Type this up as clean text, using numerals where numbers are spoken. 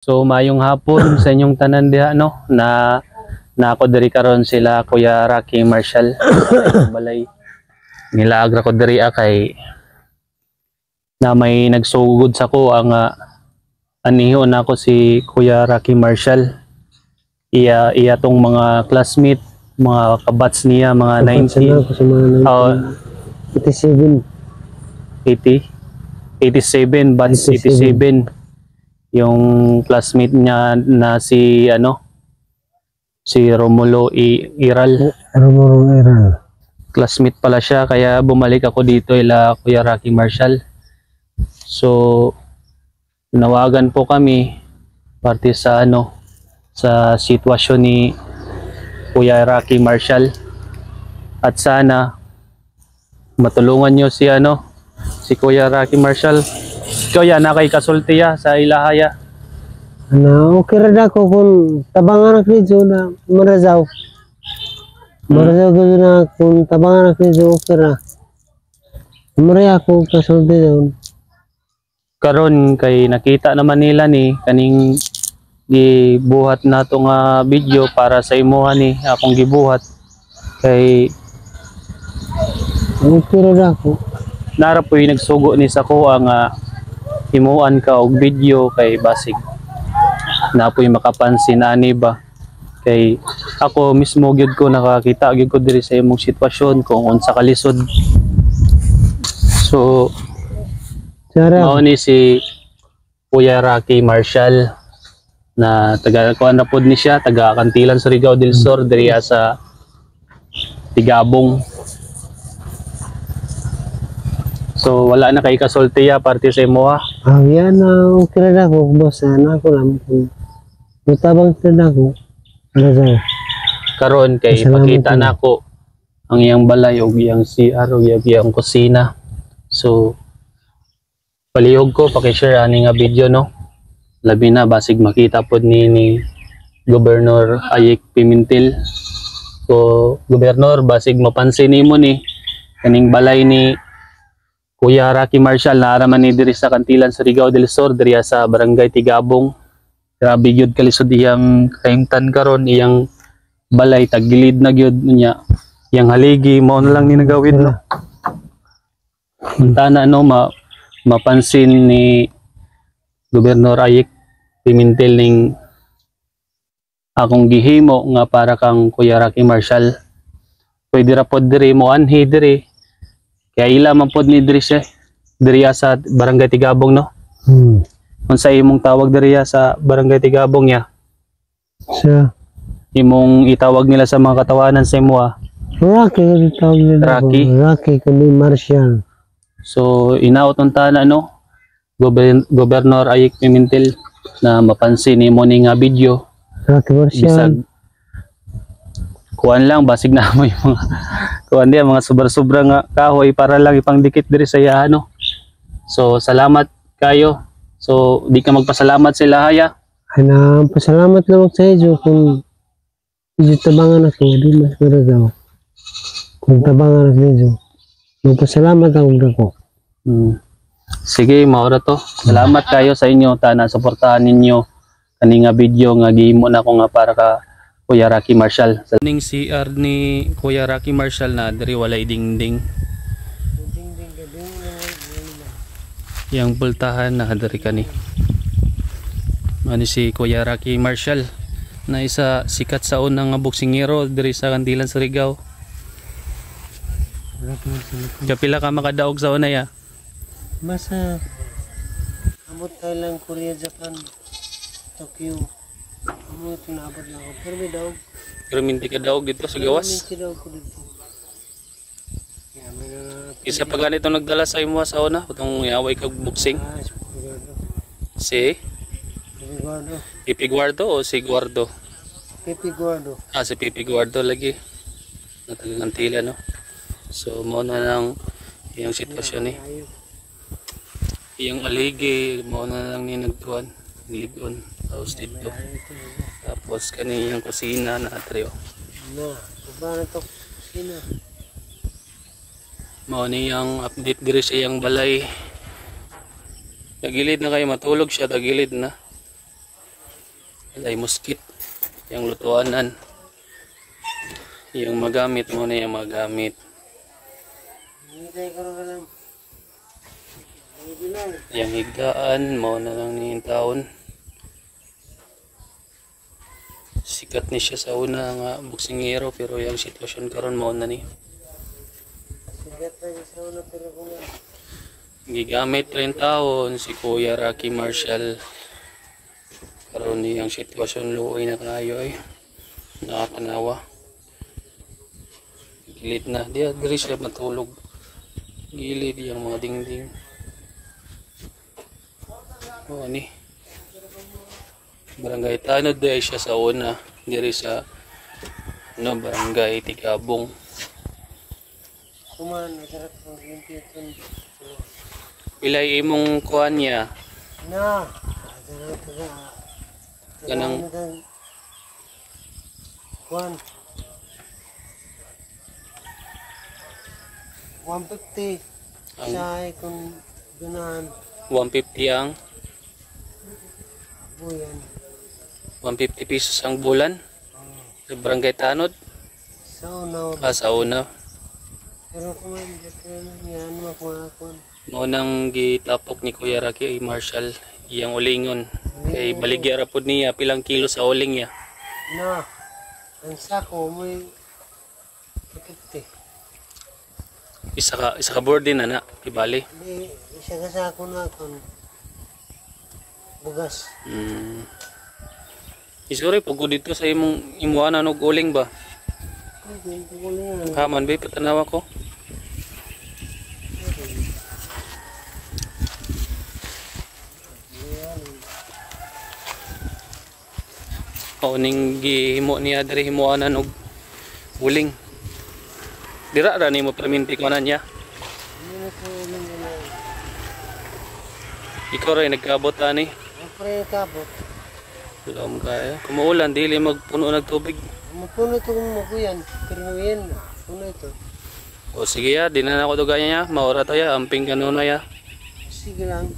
So mayong hapon sa inyong tanan diha no na ako diri karon sila Kuya Rocky Marshall balay nilaag ko diri kay na may nagsugod sa ko ang aniho na ako si Kuya Rocky Marshall. Iya tong mga classmate, mga kabats niya, mga 90 87 batch 87 yung classmate niya na si Romulo Iral. Classmate pala siya kaya bumalik ako dito ila Kuya Rocky Marshall. So nawagan po kami parte sa sa sitwasyon ni Kuya Rocky Marshall at sana matulungan nyo si Kuya Rocky Marshall. Kuya na kay kasultiya sa ilahaya. Okay ra ko kung tabangan ak nito na marazaw. Marazaw ko na kung tabangan ak nito okay ra. Mari ako kasulti daw. Karon kay nakita naman nila ni kaning gibuhat nato nga video para sa imuha ni akong gibuhat kay okay ra ko. Nara po'y nagsugo ni sa ko ang himuan ka og video kay basig na po'y makapansin ani ba kay ako mismo gyud ko nakakita gyud ko diri sa imong sitwasyon kung unsa ka lisod. So mao ni si Kuya Rocky Marshall na taga kuan na pod ni siya, taga Kantilan Surigao del Sur diri sa Tigabong. So wala na kay kasultiya parte sa imo yan okay ra ko boss na ako lang kung mutabang na ako. Karon kay pakita na ako ang iyang balay og iyang CR og iyang kusina. So palihog ko paki-share ani nga video no. Labi na basig makita pod ni Governor Ayik Pimentel. So Governor basig mapansin nimo ni kaning balay ni Kuya Rocky Marshall na araman ni diri sa Kantilan Surigao del Sur diri sa Barangay Tigabong. Grabe gyud kalisod iyang kahimtan karon, iyang balay tagilid na gyud niya. Iyang haligi mao na lang ni nagawid no. Untana mapansin ni Gobernador Ayik Pimentel ning akong gihimo nga para kang Kuya Rocky Marshall. Pwede ra pod diri mo anhi diri. Kaya ila man pod ni diri siya diri sa Barangay Tigabong no. Unsa imong tawag diri sa Barangay Tigabong ya? Siya. Imong itawag nila sa mga katawanan sa imo Rocky tawag nila. Rocky kundi Marshall. So inaot unta na Gobernador Ayik Pimentel na mapansin nimo ni nga video. Rocky Marshall. Kuan lang basig na mo yung mga kuan diya mga sobra-sobra nga kahoy para lang ipangdikit diri sa iya So salamat kayo. So di ka magpasalamat sa ilahaya. Ay na pasalamat lang sa iyo kung tabangan ako di mas marazaw. Kung tabangan ako dito. Magpasalamat ako. Sige, maura to. Salamat kayo sa inyo na suportahan ninyo kani nga video nga gihimo na ko nga para ka Kuya Rocky Marshall. Sa ning CR ni Kuya Rocky Marshall na diri walay dingding. Yang bultahan na diri kani. Ani si Kuya Rocky Marshall na isa sikat sa unang boksingero diri sa Kantilan Surigao. Kapila ka makadaog sa unay Masa amot Thailand, Korea, Japan, Tokyo. Amo tinabot na ako. Pero may daog. Pero minti ka daog dito sa gawas. Minti daog ko dito. Isa pa ganito nagdala sa imo sa una itong iaway kag boxing. Si Pipi Guardo o si Guardo? Pipi Guardo. Si Pipi Guardo lagi. Natagantila no. So mao na lang iyang sitwasyon ni. Iyang aligi mao na lang ni nagtuan, ligon. Tapos dito. Tapos kaniyang kusina na trio. Paano to kusina? Mao niyang update diri sa iyang balay. Tagilid na kayo matulog siya, tagilid na. Balay muskit. Yung lutuanan. Yung magamit mo na yung magamit. Hindi ko rin alam. Yung higdaan mo na lang ni taon. Sikat ni siya sa una nga boksingero pero yung sitwasyon karon mo na ni. Sigat na sa una pero kung Gigamit rin taon si Kuya Rocky Marshall. Karon ni ang sitwasyon luoy na kayo ay nakakanawa. Gilid na. Diri siya matulog. Gilid yung mga dingding. O ni. Barangay Tanod dahil siya sa una. Diri sa Barangay Tigabong. kuman, masarap ang gintitin. Pilay imong kuan niya. Na! Ganang kuan. 150. Ang- Say kung ganahan. 150 ang Buyan. 150 pesos ang bulan. Sa Barangay Tanod. Sa una. Sa una. Pero kuman, yan makuha. Maunang gitapok ni Kuya Rocky ay Marshall iyang ulingon. Kay baligya ra pud niya pilang kilo sa uling niya. Na! Ang sako may 50. Isa ka board din na ibali. Di, isa ka sako na kung bugas. Isuri pag dito sa imong imuanan og uling ba? Hindi ko lang. Kaman ba patanaw ko? Kauning gihimo niya diri himuanan og uling. Dira ra nimo perminti ko niya. Hindi na ko lang na. Ikaw ray nagkaabot ani. Ang pre kabot. Alam kaya. Kumuulan dili magpuno ng tubig. Mapuno ito kung makuyan. Pero yan. Puno ito. O sige ya, di na ako duganyan ya. Maura to ya, amping kanuno ya. Sige lang.